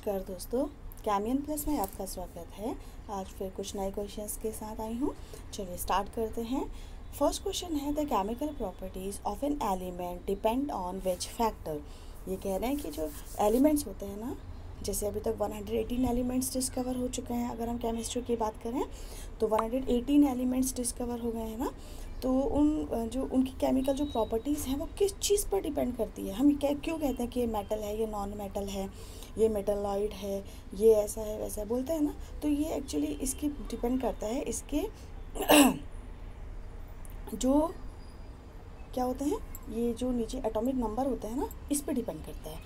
नमस्कार दोस्तों, कैमियन प्लस में आपका स्वागत है। आज फिर कुछ नए क्वेश्चंस के साथ आई हूँ। चलिए स्टार्ट करते हैं। फर्स्ट क्वेश्चन है the chemical properties of an element depend on which factor. ये कह रहे हैं कि जो एलिमेंट्स होते हैं ना, जैसे अभी तक 118 एलिमेंट्स डिस्कवर हो चुके हैं। अगर हम केमिस्ट्री की बात करें तो 118 एलिमेंट्स डिस्कवर हो गए हैं ना। तो उनकी केमिकल जो प्रॉपर्टीज़ हैं वो किस चीज़ पर डिपेंड करती है। हम क्यों कहते हैं कि ये मेटल है, ये नॉन मेटल है, ये मेटलॉइड है, ये ऐसा है वैसा है बोलते हैं ना। तो ये एक्चुअली इसकी डिपेंड करता है इसके जो क्या होते हैं, ये जो नीचे एटॉमिक नंबर होते हैं ना, इस पर डिपेंड करता है।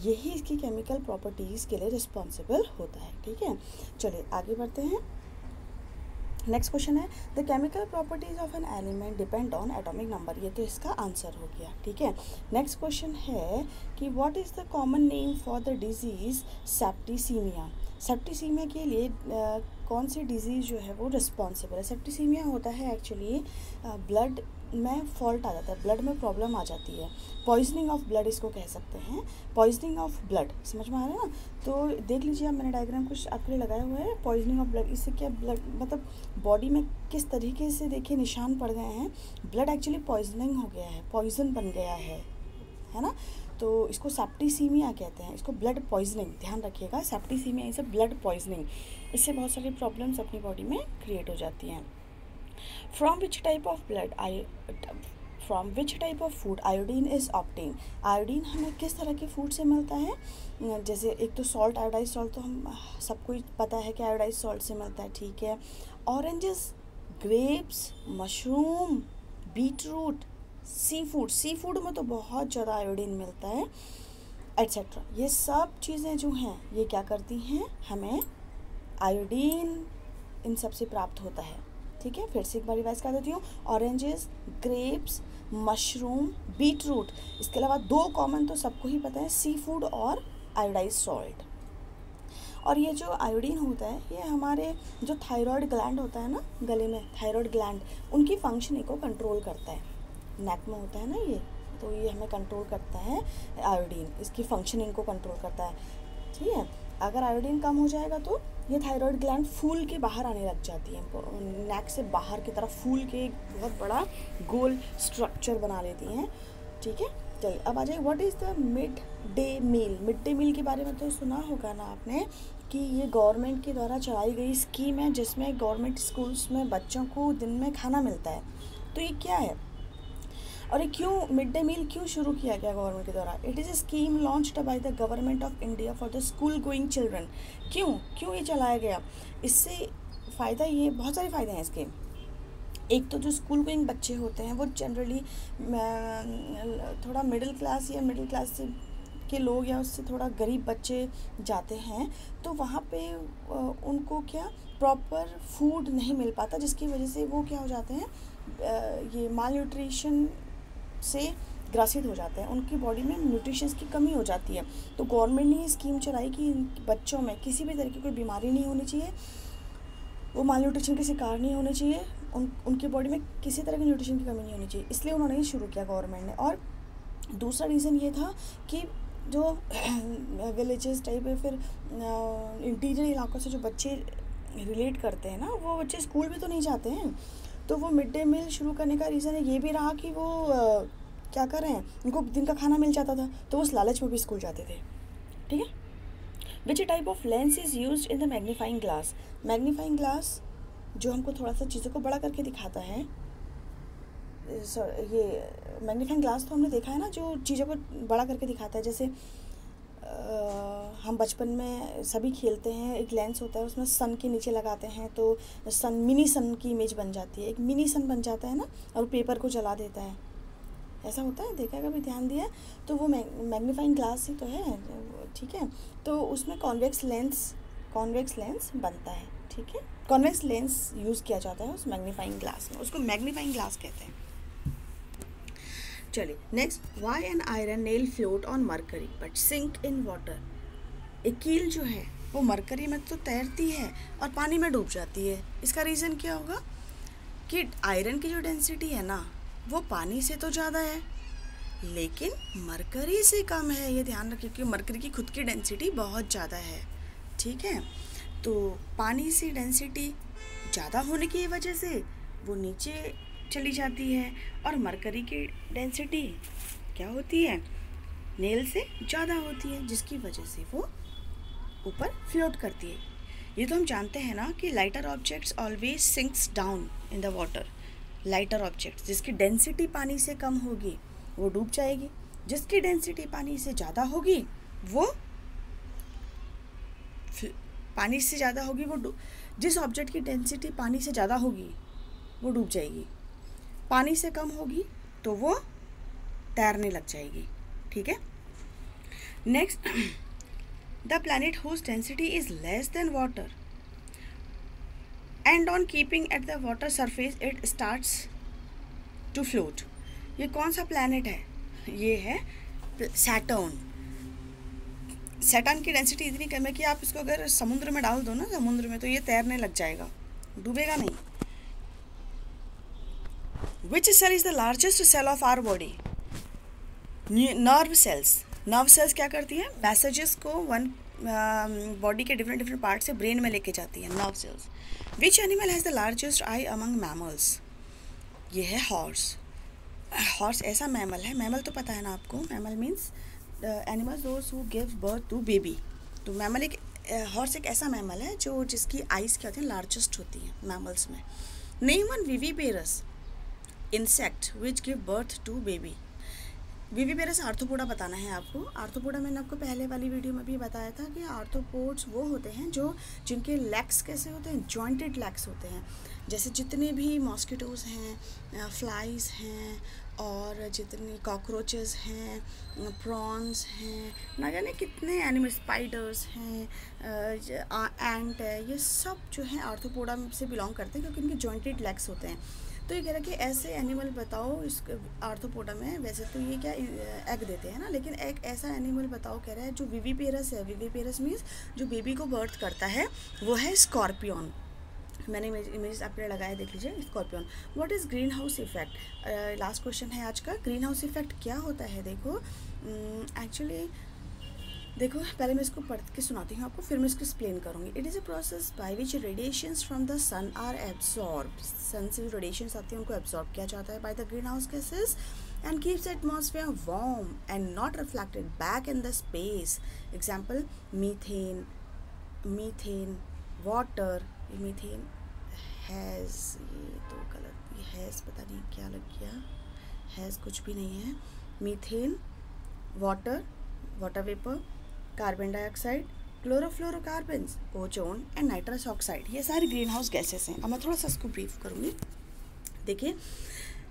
यही इसकी केमिकल प्रॉपर्टीज़ के लिए रिस्पॉन्सिबल होता है। ठीक है, चलिए आगे बढ़ते हैं। नेक्स्ट क्वेश्चन है the chemical properties of an element depend on atomic number. ये तो इसका आंसर हो गया। ठीक है, नेक्स्ट क्वेश्चन है कि what is the common name for the disease septicaemia. Septicaemia के लिए कौन सी डिजीज़ जो है वो रिस्पॉन्सिबल है। सेप्टिसीमिया होता है एक्चुअली ब्लड में फॉल्ट आ जाता है, ब्लड में प्रॉब्लम आ जाती है। पॉइजनिंग ऑफ ब्लड इसको कह सकते हैं, पॉइजनिंग ऑफ ब्लड। समझ में आ रहा है ना। तो देख लीजिए, अब मैंने डायग्राम कुछ आपके लिए लगाया हुआ है। पॉइजनिंग ऑफ ब्लड, इससे क्या ब्लड मतलब बॉडी में किस तरीके से देखिए निशान पड़ गए हैं। ब्लड एक्चुअली पॉइजनिंग हो गया है, पॉइजन बन गया है ना। तो इसको सेप्टिसीमिया कहते हैं, इसको ब्लड पॉइजनिंग। ध्यान रखिएगा, सेप्टिसीमिया इसे ब्लड पॉइजनिंग। इससे बहुत सारी प्रॉब्लम्स अपनी बॉडी में क्रिएट हो जाती हैं। From which type of food iodine is obtained। Iodine हमें किस तरह के फूड से मिलता है। जैसे एक तो सॉल्ट, आयोडाइज सॉल्ट तो हम सबको ही पता है कि आयोडाइज सॉल्ट से मिलता है। ठीक है, oranges, grapes, mushroom, beetroot, sea food में तो बहुत ज़्यादा आयोडीन मिलता है, एट्सेट्रा। ये सब चीज़ें जो हैं ये क्या करती हैं, हमें आयोडीन इन सब से प्राप्त होता है। ठीक है, फिर से एक बार रिवाइज कर देती हूँ। Oranges, grapes, mushroom, beetroot. इसके अलावा दो कॉमन तो सबको ही पता है, सी फूड और आयोडाइज सॉल्ट। और ये जो आयोडीन होता है ये हमारे जो थायराइड ग्लैंड होता है ना गले में, थायराइड ग्लैंड, उनकी फंक्शनिंग को कंट्रोल करता है। नेक में होता है ना ये, तो ये हमें कंट्रोल करता है आयोडीन, इसकी फंक्शनिंग को कंट्रोल करता है। ठीक है, अगर आयोडीन कम हो जाएगा तो ये थायराइड ग्लैंड फूल के बाहर आने लग जाती है, नेक से बाहर की तरफ फूल के एक बहुत बड़ा गोल स्ट्रक्चर बना लेती हैं। ठीक है, चलिए अब आ जाइए what is the mid day meal. Mid day meal के बारे में तो सुना होगा ना आपने कि ये गवर्नमेंट के द्वारा चलाई गई स्कीम है जिसमें गवर्नमेंट स्कूल्स में बच्चों को दिन में खाना मिलता है। तो ये क्या है और ये क्यों मिड डे मील क्यों शुरू किया गया गवर्नमेंट के द्वारा। It is a scheme launched by the government of India for the school going children. क्यों ये चलाया गया। इससे फ़ायदा, ये बहुत सारे फ़ायदे हैं इसके। एक तो जो स्कूल गोइंग बच्चे होते हैं वो जनरली थोड़ा मिडिल क्लास या मिडिल क्लास के लोग या उससे थोड़ा गरीब बच्चे जाते हैं, तो वहाँ पे उनको क्या प्रॉपर फूड नहीं मिल पाता, जिसकी वजह से वो क्या हो जाते हैं, ये माल न्यूट्रिशन से ग्रसित हो जाते हैं, उनकी बॉडी में न्यूट्रिशंस की कमी हो जाती है। तो गवर्नमेंट ने ये स्कीम चलाई कि बच्चों में किसी भी तरह की कोई बीमारी नहीं होनी चाहिए, वो माल न्यूट्रिशन के शिकार नहीं होने चाहिए, उनकी बॉडी में किसी तरह की न्यूट्रिशन की कमी नहीं होनी चाहिए, इसलिए उन्होंने ये शुरू किया गवर्नमेंट ने। और दूसरा रीज़न ये था कि जो विलेजेस टाइप या फिर इंटीरियर इलाकों से जो बच्चे रिलेट करते हैं ना, वो बच्चे स्कूल भी तो नहीं जाते हैं। तो वो मिड डे मील शुरू करने का रीज़न ये भी रहा कि वो क्या कर रहे हैं, उनको दिन का खाना मिल जाता था, तो वो उस लालच में भी स्कूल जाते थे। ठीक है, which type of lens is used in the magnifying glass. Magnifying glass जो हमको थोड़ा सा चीज़ों को बड़ा करके दिखाता है। ये मैग्नीफाइंग ग्लास तो हमने देखा है ना, जो चीज़ों को बड़ा करके दिखाता है। जैसे हम बचपन में सभी खेलते हैं, एक लेंस होता है उसमें सन के नीचे लगाते हैं तो मिनी सन की इमेज बन जाती है, एक मिनी सन बन जाता है ना, और पेपर को जला देता है। ऐसा होता है, देखा कभी, ध्यान दिया। तो वो मैग्नीफाइंग ग्लास ही तो है। ठीक है, तो उसमें कॉन्वेक्स लेंस बनता है। ठीक है, कॉन्वेक्स लेंस यूज़ किया जाता है उस मैग्नीफाइंग ग्लास में, उसको मैग्नीफाइंग ग्लास कहते हैं। चलिए next, why an iron nail float on mercury but sink in water. एक कील जो है वो मरकरी में तो तैरती है और पानी में डूब जाती है। इसका रीज़न क्या होगा कि आयरन की जो डेंसिटी है ना वो पानी से तो ज़्यादा है, लेकिन मरकरी से कम है। ये ध्यान रखिए कि मरकरी की खुद की डेंसिटी बहुत ज़्यादा है, ठीक है। तो पानी से डेंसिटी ज़्यादा होने की वजह से वो नीचे चली जाती है, और मरकरी की डेंसिटी क्या होती है, नेल से ज़्यादा होती है, जिसकी वजह से वो ऊपर फ्लोट करती है। ये तो हम जानते हैं ना कि lighter objects always sinks down in the water. Lighter objects जिसकी डेंसिटी पानी से कम होगी वो डूब जाएगी, जिसकी डेंसिटी पानी से ज़्यादा होगी वो पानी से ज़्यादा होगी वो जिस ऑब्जेक्ट की डेंसिटी पानी से ज़्यादा होगी वो डूब जाएगी, पानी से कम होगी तो वो तैरने लग जाएगी, ठीक है। Next, the planet whose density is less than water and on keeping at the water surface it starts to float. ये कौन सा प्लैनेट है? ये है सैटर्न। सैटर्न की डेंसिटी इतनी कम है कि आप इसको अगर समुद्र में डाल दो ना, समुद्र में, तो ये तैरने लग जाएगा, डूबेगा नहीं। Which cell is the largest cell of our body? Nerve cells. Nerve cells क्या करती है? मैसेजेस को बॉडी के डिफरेंट पार्ट से ब्रेन में लेके जाती है, nerve cells. Which animal has the largest eye among mammals? ये है हॉर्स। हॉर्स ऐसा मैमल है, मैमल तो पता है ना आपको, mammal means animals those who give birth to baby. तो मैमल एक हॉर्स एक ऐसा मैमल है जो जिसकी आइज़ क्या होती है, लार्जेस्ट होती है मैमल्स में। Name one viviparous insect which give birth to baby. Viviparous arthropoda बताना है आपको। आर्थ्रोपोडा मैंने आपको पहले वाली वीडियो में भी बताया था कि आर्थ्रोपोड्स वो होते हैं जो जिनके लेग्स कैसे होते हैं, जॉइंटेड लेग्स होते हैं। जैसे जितने भी मॉस्किटोज़ हैं, फ्लाइज हैं, और जितनी कॉकरोचेस हैं, प्रॉन्स हैं, ना जाने कितने एनिमल, स्पाइडर्स हैं, एंट है, ये सब जो है आर्थ्रोपोडा से बिलोंग करते हैं क्योंकि इनके जॉइंटेड लेग्स होते हैं। तो ये कह रहा है कि ऐसे एनिमल बताओ इस आर्थ्रोपोडा में। वैसे तो ये क्या एग देते हैं ना, लेकिन एक ऐसा एनिमल बताओ, कह रहा है जो विविपेरस है। विविपेरस मीन्स जो बेबी को बर्थ करता है, वो है स्कॉर्पियन। मैंने इमेज आपने लगाया, देख लीजिए, scorpion. What is green house effect? Last question है आज का। ग्रीन हाउस इफेक्ट क्या होता है? देखो एक्चुअली देखो, पहले मैं इसको पढ़ के सुनाती हूँ आपको, फिर मैं इसको एक्सप्लेन करूँगी। It is a process by which radiations from the sun are absorb. Sun से जो रेडिएशंस आती हैं उनको एब्जॉर्ब किया जाता है by the green house gases and keeps the atmosphere warm and not reflected back in the space. Example, methane, water. Methane has, ये तो गलत, ये हैज़ पता नहीं क्या लग गया, हैज़ कुछ भी नहीं है। Methane, water vapour, carbon dioxide, chlorofluorocarbons, ozone and nitrous oxide, ये सारी ग्रीन हाउस गैसेस हैं। अब मैं थोड़ा सा इसको ब्रीफ करूँगी। देखिए,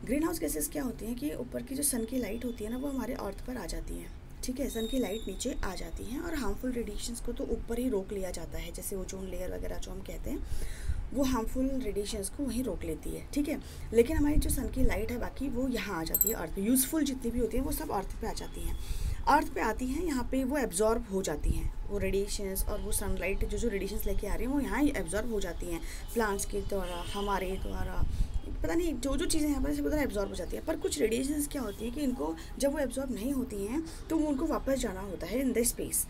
ग्रीन हाउस गैसेस क्या होती हैं कि ऊपर की जो सन की लाइट होती है ना, वो हमारे अर्थ पर आ जाती है, ठीक है। सन की लाइट नीचे आ जाती है और हार्मफुल रेडिएशंस को तो ऊपर ही रोक लिया जाता है, जैसे ओजोन लेयर वगैरह जो हम कहते हैं, वो हार्मफुल रेडिएशंस को वहीं रोक लेती है, ठीक है। लेकिन हमारी जो सन की लाइट है बाकी वो यहाँ आ जाती है अर्थ पे। यूज़फुल जितनी भी होती है वो सब अर्थ पे आ जाती हैं। अर्थ पे आती हैं, यहाँ पे वो एब्जॉर्ब हो जाती हैं, वो रेडिएशंस और वो सनलाइट जो रेडिएशंस लेके आ रही हैं वो यहाँ ही एब्जॉर्ब हो जाती हैं, प्लांट्स के द्वारा, हमारे द्वारा, पता नहीं जो चीज़ें यहाँ पर उधर एब्जॉर्ब हो जाती है। पर कुछ रेडिएशंस क्या होती है कि इनको जब वो एब्जॉर्ब नहीं होती हैं तो वो उनको वापस जाना होता है इन द स्पेस,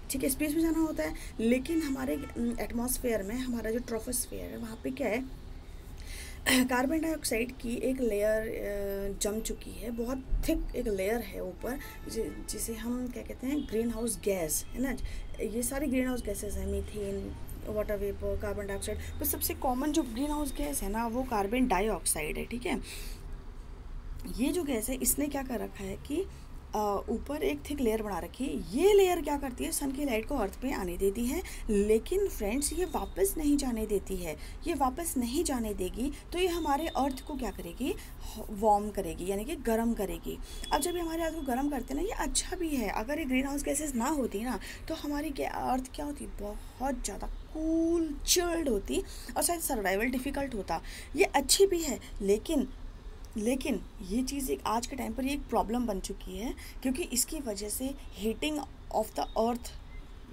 ठीक है, स्पेस में जाना होता है। लेकिन हमारे एटमॉस्फेयर में, हमारा जो ट्रोपोस्फेयर है, वहाँ पे क्या है, कार्बन डाइऑक्साइड की एक लेयर जम चुकी है, बहुत थिक एक लेयर है ऊपर, जिसे हम क्या कहते हैं, ग्रीन हाउस गैस, है ना। ये सारी ग्रीन हाउस गैसेस हैं, methane, water vapour, carbon dioxide. तो सबसे कॉमन जो ग्रीन हाउस गैस है ना, वो कार्बन डाइऑक्साइड है, ठीक है। ये जो गैस है, इसने क्या कर रखा है कि ऊपर एक थिक लेयर बना रखी है। ये लेयर क्या करती है, सन की लाइट को अर्थ पे आने देती है, लेकिन फ्रेंड्स ये वापस नहीं जाने देती है। ये वापस नहीं जाने देगी तो ये हमारे अर्थ को क्या करेगी, वार्म करेगी, यानी कि गर्म करेगी। अब जब ये हमारे अर्थ को गर्म करते हैं ना, ये अच्छा भी है। अगर ये ग्रीन हाउस गैसेज ना होती ना तो हमारी अर्थ क्या होती, बहुत ज़्यादा कूल, चिल्ड होती और शायद सर्वाइवल डिफ़िकल्ट होता। ये अच्छी भी है, लेकिन ये चीज़ एक आज के टाइम पर ये एक प्रॉब्लम बन चुकी है, क्योंकि इसकी वजह से हीटिंग ऑफ द अर्थ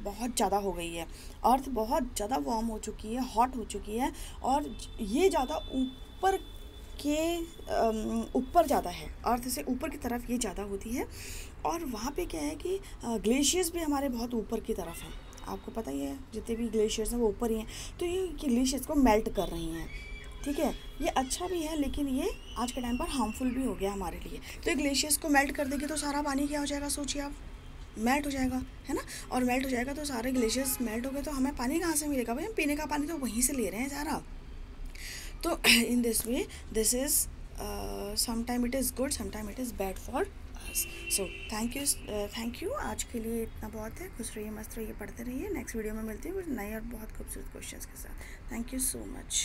बहुत ज़्यादा हो गई है। अर्थ बहुत ज़्यादा वार्म हो चुकी है, हॉट हो चुकी है, और ये ज़्यादा ऊपर के ऊपर ज़्यादा है, अर्थ से ऊपर की तरफ ये ज़्यादा होती है। और वहाँ पे क्या है कि ग्लेशियर्स भी हमारे बहुत ऊपर की तरफ हैं, आपको पता ही है जितने भी ग्लेशियर्स हैं वो ऊपर ही हैं। तो ये ग्लेशियर्स को मेल्ट कर रही हैं, ठीक है। ये अच्छा भी है लेकिन ये आज के टाइम पर हार्मफुल भी हो गया हमारे लिए। तो ये ग्लेशियर्स को मेल्ट कर देगी तो सारा पानी क्या हो जाएगा, सोचिए आप, मेल्ट हो जाएगा, है ना। और मेल्ट हो जाएगा तो सारे ग्लेशियर्स मेल्ट हो गए तो हमें पानी कहाँ से मिलेगा भाई, हम पीने का पानी तो वहीं से ले रहे हैं सारा। तो in this way this is sometime it is good, sometime it is bad for us. So thank you, आज के लिए इतना बहुत है। खुश रहिए, मस्त रहिए, पढ़ते रहिए। नेक्स्ट वीडियो में मिलती हूँ कुछ नए और बहुत खूबसूरत क्वेश्चंस के साथ। Thank you so much.